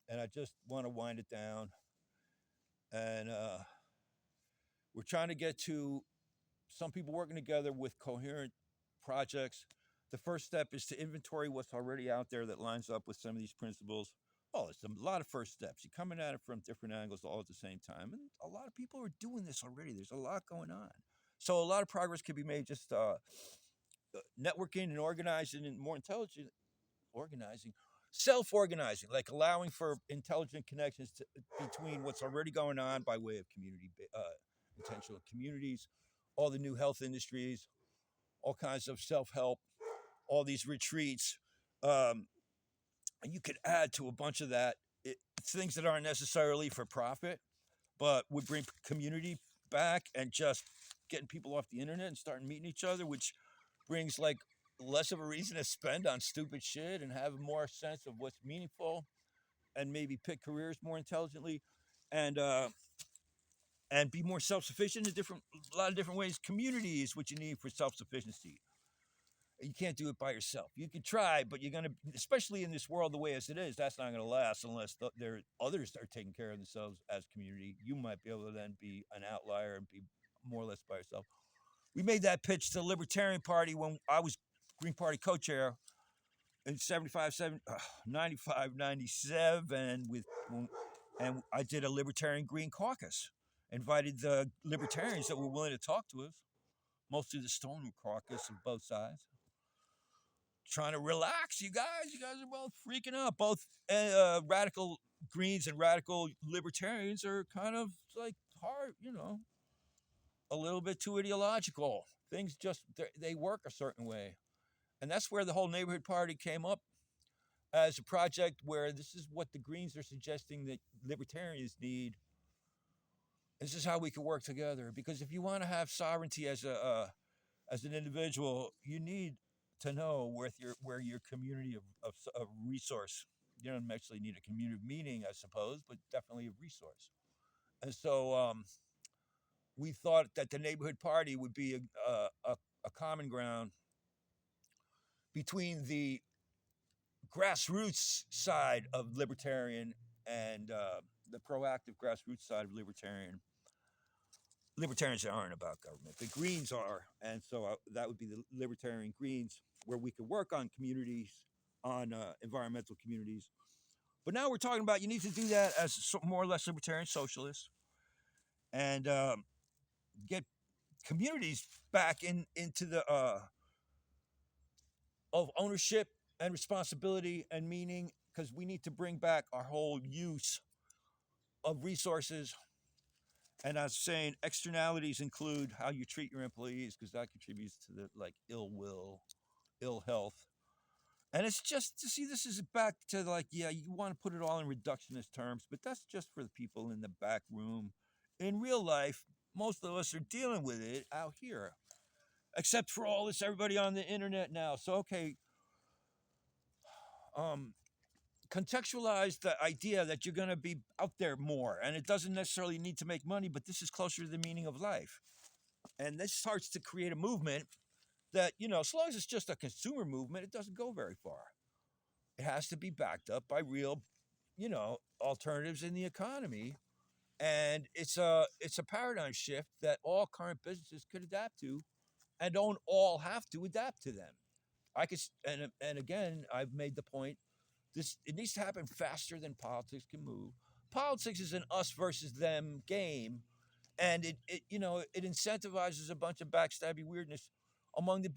and I just want to wind it down. And we're trying to get to some people working together with coherent projects. The first step is to inventory what's already out there that lines up with some of these principles. Oh, it's a lot of first steps. You're coming at it from different angles all at the same time. And a lot of people are doing this already. There's a lot going on. So a lot of progress can be made just networking and organizing and more intelligent organizing, self-organizing, like allowing for intelligent connections between what's already going on by way of community, intentional communities, all the new health industries, all kinds of self-help, all these retreats. Um, and you could add to a bunch of that things that aren't necessarily for profit, but would bring community back and just getting people off the internet and starting meeting each other, which brings like less of a reason to spend on stupid shit and have more sense of what's meaningful and maybe pick careers more intelligently and and be more self-sufficient in a lot of different ways. Community is what you need for self-sufficiency. You can't do it by yourself. You can try, but you're gonna, especially in this world the way as it is, that's not gonna last unless there others are taking care of themselves as community. You might be able to then be an outlier and be more or less by yourself. We made that pitch to the Libertarian Party when I was Green Party co-chair in 95, 97 with, and I did a Libertarian Green Caucus. Invited the libertarians that were willing to talk to us, mostly the Stoner caucus of both sides, trying to relax. You guys are both freaking out. Both radical Greens and radical libertarians are kind of like hard, a little bit too ideological. Things just they work a certain way, and that's where the whole neighborhood party came up as a project where this is what the Greens are suggesting that libertarians need. This is how we can work together. Because if you want to have sovereignty as as an individual, you need to know where your community of resource. You don't actually need a community of meaning, I suppose, but definitely a resource. And so we thought that the neighborhood party would be a common ground between the grassroots side of libertarian and the proactive grassroots side of libertarian. Libertarians aren't about government. The Greens are, and so that would be the Libertarian Greens, where we could work on communities, on environmental communities. But now we're talking about you need to do that as more or less libertarian socialists, and get communities back into the of ownership and responsibility and meaning, because we need to bring back our whole use of resources. And I was saying externalities include how you treat your employees, because that contributes to the like ill will, ill health. And it's just to see this is back to like, yeah, you want to put it all in reductionist terms, but that's just for the people in the back room. In real life, most of us are dealing with it out here, except for all this everybody on the internet now. So okay, um, contextualize the idea that you're going to be out there more, and it doesn't necessarily need to make money, but this is closer to the meaning of life. And this starts to create a movement that, as long as it's just a consumer movement, it doesn't go very far. It has to be backed up by real, alternatives in the economy. And it's a paradigm shift that all current businesses could adapt to, and don't all have to adapt to them. I could, and again, I've made the point. It needs to happen faster than politics can move. Politics is an us versus them game, and it incentivizes a bunch of backstabby weirdness among the